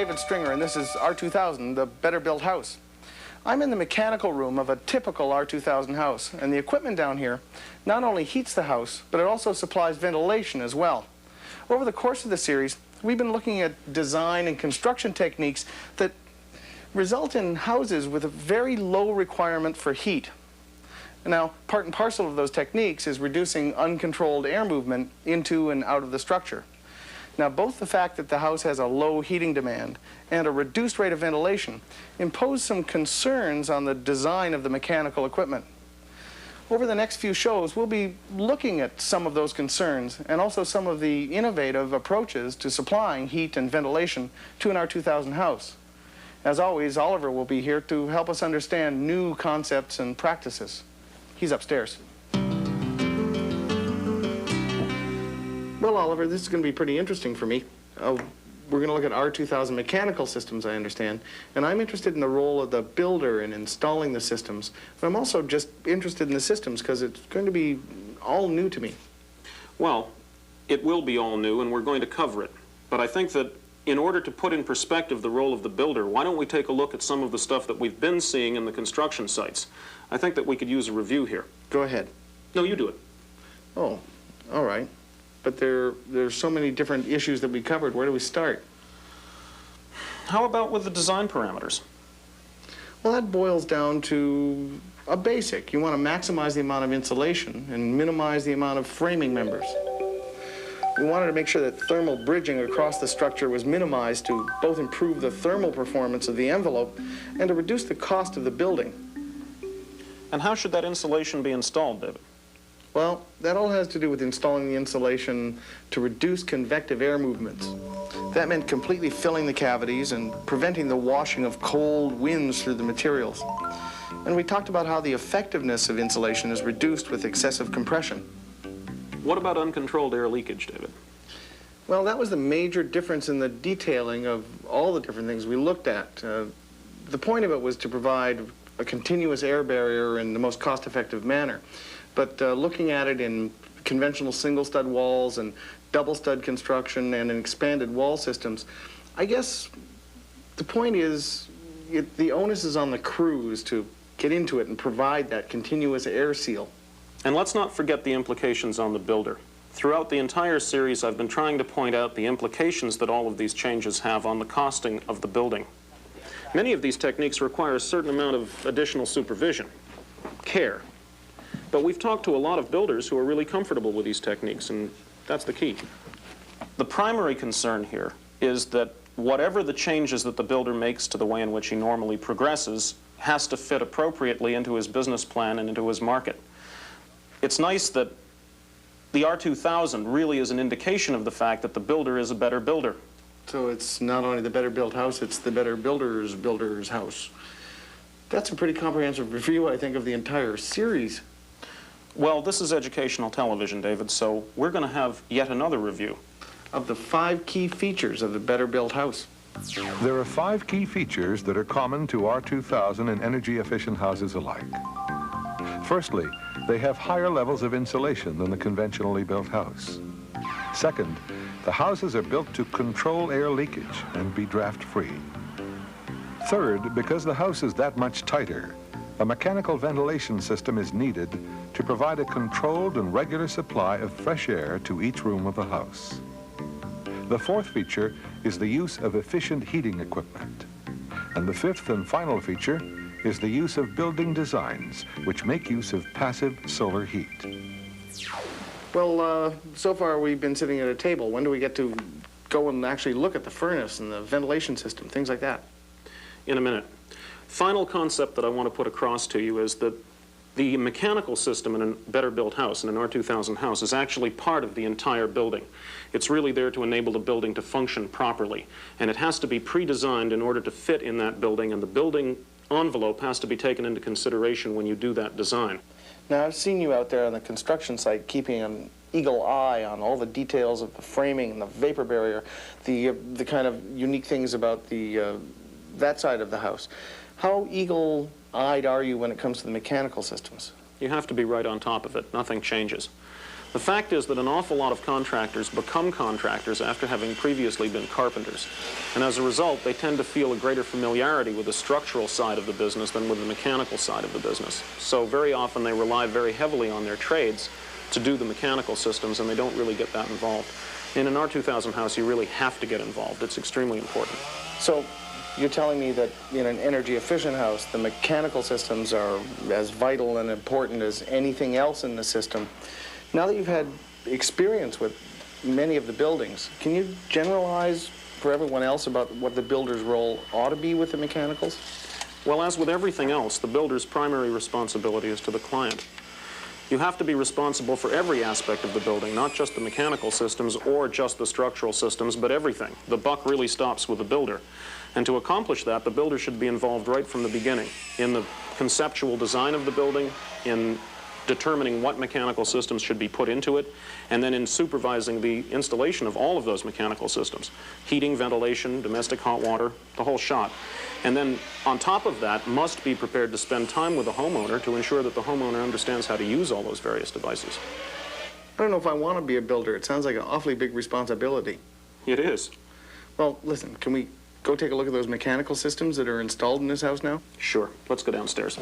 David Stringer, and this is R-2000, the Better Built House. I'm in the mechanical room of a typical R-2000 house, and the equipment down here not only heats the house, but it also supplies ventilation as well. Over the course of the series, we've been looking at design and construction techniques that result in houses with a very low requirement for heat. Now, part and parcel of those techniques is reducing uncontrolled air movement into and out of the structure. Now, both the fact that the house has a low heating demand and a reduced rate of ventilation impose some concerns on the design of the mechanical equipment. Over the next few shows, we'll be looking at some of those concerns and also some of the innovative approaches to supplying heat and ventilation to an R-2000 house. As always, Oliver will be here to help us understand new concepts and practices. He's upstairs. Well, Oliver, this is going to be pretty interesting for me. We're going to look at R-2000 mechanical systems, I understand, and I'm interested in the role of the builder in installing the systems. But I'm also just interested in the systems because it's going to be all new to me. Well, it will be all new, and we're going to cover it. But I think that in order to put in perspective the role of the builder, why don't we take a look at some of the stuff that we've been seeing in the construction sites? I think that we could use a review here. Go ahead. No, you do it. Oh, all right. But there's so many different issues that we covered. Where do we start? How about with the design parameters? Well, that boils down to a basic. You want to maximize the amount of insulation and minimize the amount of framing members. We wanted to make sure that thermal bridging across the structure was minimized to both improve the thermal performance of the envelope and to reduce the cost of the building. And how should that insulation be installed, David? Well, that all has to do with installing the insulation to reduce convective air movements. That meant completely filling the cavities and preventing the washing of cold winds through the materials. And we talked about how the effectiveness of insulation is reduced with excessive compression. What about uncontrolled air leakage, David? Well, that was the major difference in the detailing of all the different things we looked at. The point of it was to provide a continuous air barrier in the most cost-effective manner. But looking at it in conventional single-stud walls and double-stud construction and in expanded wall systems, I guess the point is the onus is on the crews to get into it and provide that continuous air seal. And let's not forget the implications on the builder. Throughout the entire series, I've been trying to point out the implications that all of these changes have on the costing of the building. Many of these techniques require a certain amount of additional supervision, care. But we've talked to a lot of builders who are really comfortable with these techniques, and that's the key. The primary concern here is that whatever the changes that the builder makes to the way in which he normally progresses has to fit appropriately into his business plan and into his market. It's nice that the R-2000 really is an indication of the fact that the builder is a better builder. So it's not only the better built house, it's the better builder's house. That's a pretty comprehensive review, I think, of the entire series. Well, this is educational television, David, so we're going to have yet another review. Of the 5 key features of the better built house. There are 5 key features that are common to R-2000 and energy-efficient houses alike. Firstly, they have higher levels of insulation than the conventionally built house. Second, the houses are built to control air leakage and be draft-free. Third, because the house is that much tighter, a mechanical ventilation system is needed to provide a controlled and regular supply of fresh air to each room of the house. The fourth feature is the use of efficient heating equipment. And the fifth and final feature is the use of building designs which make use of passive solar heat. Well, so far we've been sitting at a table. When do we get to go and actually look at the furnace and the ventilation system, things like that? In a minute. Final concept that I want to put across to you is that the mechanical system in a better built house, in an R-2000 house, is actually part of the entire building. It's really there to enable the building to function properly. And it has to be pre-designed in order to fit in that building, and the building envelope has to be taken into consideration when you do that design. Now, I've seen you out there on the construction site keeping an eagle eye on all the details of the framing and the vapor barrier, the kind of unique things about that side of the house. How eagle-eyed are you when it comes to the mechanical systems? You have to be right on top of it. Nothing changes. The fact is that an awful lot of contractors become contractors after having previously been carpenters. And as a result, they tend to feel a greater familiarity with the structural side of the business than with the mechanical side of the business. So very often they rely very heavily on their trades to do the mechanical systems, and they don't really get that involved. In an R-2000 house, you really have to get involved. It's extremely important. So you're telling me that in an energy-efficient house, the mechanical systems are as vital and important as anything else in the system. Now that you've had experience with many of the buildings, can you generalize for everyone else about what the builder's role ought to be with the mechanicals? Well, as with everything else, the builder's primary responsibility is to the client. You have to be responsible for every aspect of the building, not just the mechanical systems or just the structural systems, but everything. The buck really stops with the builder. And to accomplish that, the builder should be involved right from the beginning in the conceptual design of the building, in determining what mechanical systems should be put into it, and then in supervising the installation of all of those mechanical systems. Heating, ventilation, domestic hot water, the whole shot. And then on top of that, must be prepared to spend time with the homeowner to ensure that the homeowner understands how to use all those various devices. I don't know if I want to be a builder. It sounds like an awfully big responsibility. It is. Well, listen, can we go take a look at those mechanical systems that are installed in this house now? Sure. Let's go downstairs.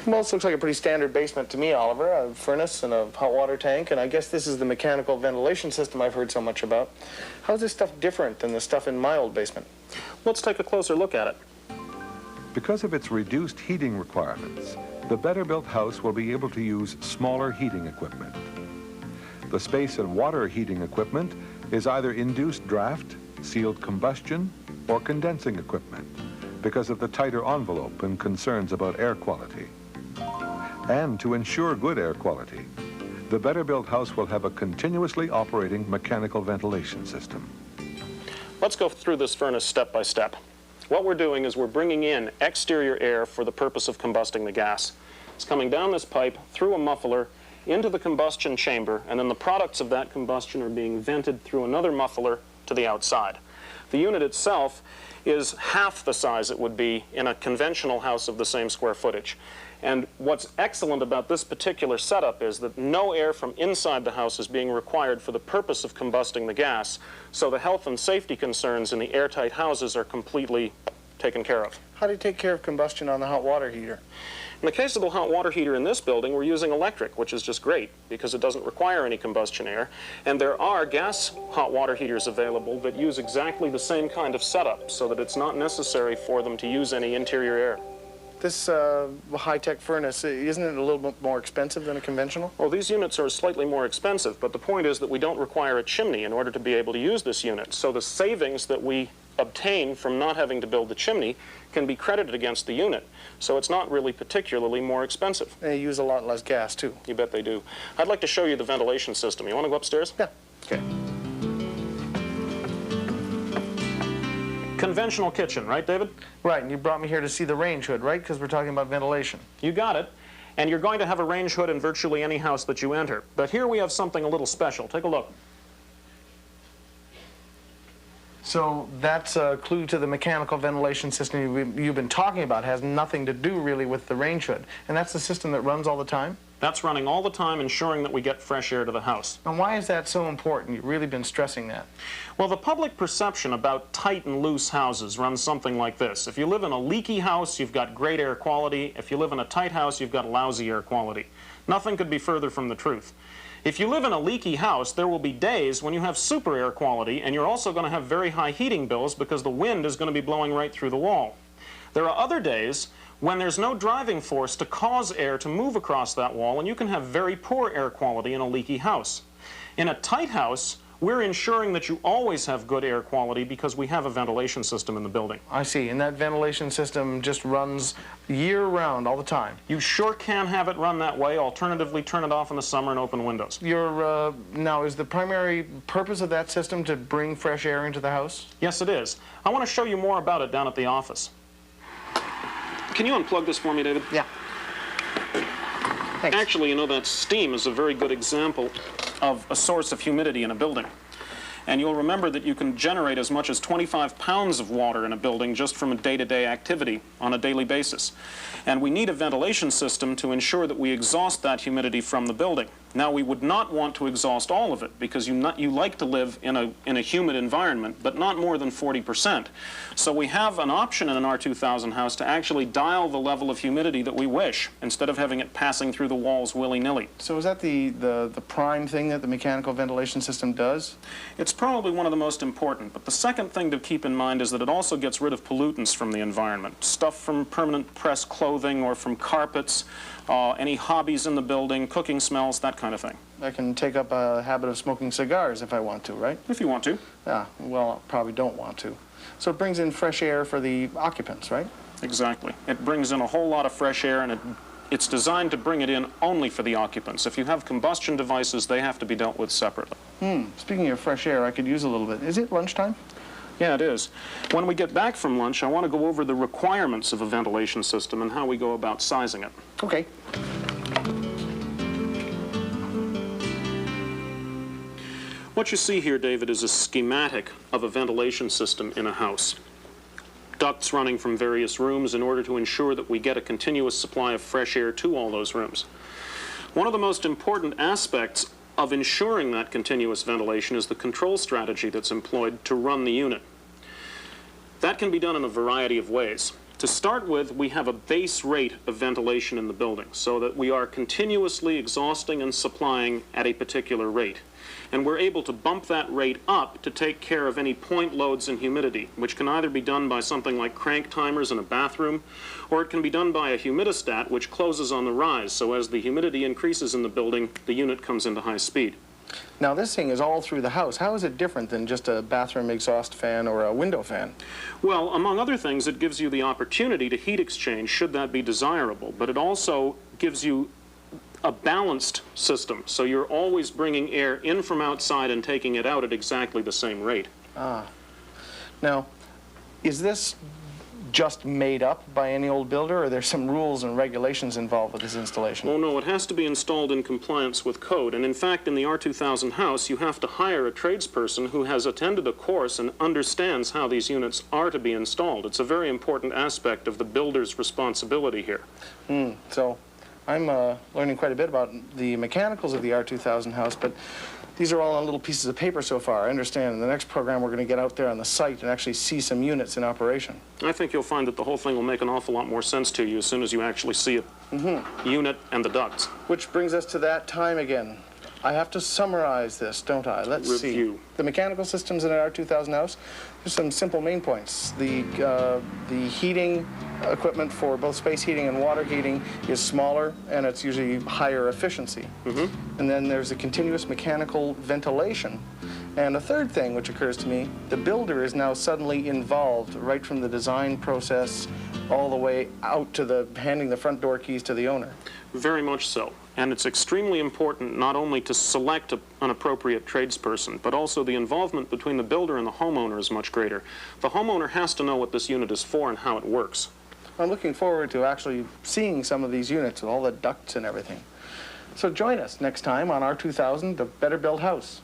Well, this looks like a pretty standard basement to me, Oliver. A furnace and a hot water tank, and I guess this is the mechanical ventilation system I've heard so much about. How's this stuff different than the stuff in my old basement? Let's take a closer look at it. Because of its reduced heating requirements, the better built house will be able to use smaller heating equipment. The space and water heating equipment is either induced draft, sealed combustion, or condensing equipment because of the tighter envelope and concerns about air quality. And to ensure good air quality, the better built house will have a continuously operating mechanical ventilation system. Let's go through this furnace step by step. What we're doing is we're bringing in exterior air for the purpose of combusting the gas. It's coming down this pipe, through a muffler, into the combustion chamber, and then the products of that combustion are being vented through another muffler to the outside. The unit itself is half the size it would be in a conventional house of the same square footage. And what's excellent about this particular setup is that no air from inside the house is being required for the purpose of combusting the gas, so the health and safety concerns in the airtight houses are completely taken care of. How do you take care of combustion on the hot water heater? In the case of the hot water heater in this building, we're using electric, which is just great because it doesn't require any combustion air. And there are gas hot water heaters available that use exactly the same kind of setup so that it's not necessary for them to use any interior air. This high-tech furnace, isn't it a little bit more expensive than a conventional? Well, these units are slightly more expensive, but the point is that we don't require a chimney in order to be able to use this unit. So the savings that we obtain from not having to build the chimney can be credited against the unit. So it's not really particularly more expensive. They use a lot less gas, too. You bet they do. I'd like to show you the ventilation system. You want to go upstairs? Yeah. Okay. Conventional kitchen, right, David? Right, and you brought me here to see the range hood, right? Because we're talking about ventilation. You got it. And you're going to have a range hood in virtually any house that you enter. But here we have something a little special. Take a look. So that's a clue to the mechanical ventilation system you've been talking about. It has nothing to do really with the range hood. And that's the system that runs all the time? That's running all the time, ensuring that we get fresh air to the house. And why is that so important? You've really been stressing that. Well, the public perception about tight and loose houses runs something like this. If you live in a leaky house, you've got great air quality. If you live in a tight house, you've got lousy air quality. Nothing could be further from the truth. If you live in a leaky house, there will be days when you have super air quality, and you're also going to have very high heating bills because the wind is going to be blowing right through the wall. There are other days when there's no driving force to cause air to move across that wall, and you can have very poor air quality in a leaky house. In a tight house, we're ensuring that you always have good air quality because we have a ventilation system in the building. I see, and that ventilation system just runs year-round, all the time. You sure can have it run that way. Alternatively, turn it off in the summer and open windows. Now, is the primary purpose of that system to bring fresh air into the house? Yes, it is. I want to show you more about it down at the office. Can you unplug this for me, David? Yeah. Thanks. Actually, you know, that steam is a very good example of a source of humidity in a building. And you'll remember that you can generate as much as 25 pounds of water in a building just from a day-to-day activity on a daily basis. And we need a ventilation system to ensure that we exhaust that humidity from the building. Now, we would not want to exhaust all of it because you like to live in a humid environment, but not more than 40%. So we have an option in an R-2000 house to actually dial the level of humidity that we wish, instead of having it passing through the walls willy-nilly. So is that the prime thing that the mechanical ventilation system does? It's probably one of the most important, but the second thing to keep in mind is that it also gets rid of pollutants from the environment. Stuff from permanent pressed clothing or from carpets, any hobbies in the building, cooking smells, that kind of thing. I can take up a habit of smoking cigars if I want to, right? If you want to. Yeah, well, probably don't want to. So it brings in fresh air for the occupants, right? Exactly. It brings in a whole lot of fresh air, and it's designed to bring it in only for the occupants. If you have combustion devices, they have to be dealt with separately. Speaking of fresh air, I could use a little bit. Is it lunchtime? Yeah, it is. When we get back from lunch, I want to go over the requirements of a ventilation system and how we go about sizing it. Okay. What you see here, David, is a schematic of a ventilation system in a house. Ducts running from various rooms in order to ensure that we get a continuous supply of fresh air to all those rooms. One of the most important aspects of ensuring that continuous ventilation is the control strategy that's employed to run the unit. That can be done in a variety of ways. To start with, we have a base rate of ventilation in the building so that we are continuously exhausting and supplying at a particular rate. And we're able to bump that rate up to take care of any point loads in humidity, which can either be done by something like crank timers in a bathroom, or it can be done by a humidistat which closes on the rise, so as the humidity increases in the building, the unit comes into high speed. Now this thing is all through the house. How is it different than just a bathroom exhaust fan or a window fan? Well, among other things, it gives you the opportunity to heat exchange should that be desirable, but it also gives you a balanced system, so you're always bringing air in from outside and taking it out at exactly the same rate. Now, is this just made up by any old builder, or there's some rules and regulations involved with this installation? Oh no, it has to be installed in compliance with code, and in fact in the R-2000 house you have to hire a tradesperson who has attended a course and understands how these units are to be installed. It's a very important aspect of the builder's responsibility here. So I'm learning quite a bit about the mechanicals of the R-2000 house, but these are all on little pieces of paper so far. I understand in the next program we're going to get out there on the site and actually see some units in operation. I think you'll find that the whole thing will make an awful lot more sense to you as soon as you actually see a unit and the ducts. Which brings us to that time again. I have to summarize this, don't I? Let's Review. see. The mechanical systems in an R-2000 house, there's some simple main points. The heating equipment for both space heating and water heating is smaller, and it's usually higher efficiency. And then there's a continuous mechanical ventilation. And a third thing which occurs to me, the builder is now suddenly involved right from the design process all the way out to handing the front door keys to the owner. Very much so. And it's extremely important not only to select an appropriate tradesperson, but also the involvement between the builder and the homeowner is much greater. The homeowner has to know what this unit is for and how it works. I'm looking forward to actually seeing some of these units with all the ducts and everything. So join us next time on R-2000, the Better Built House.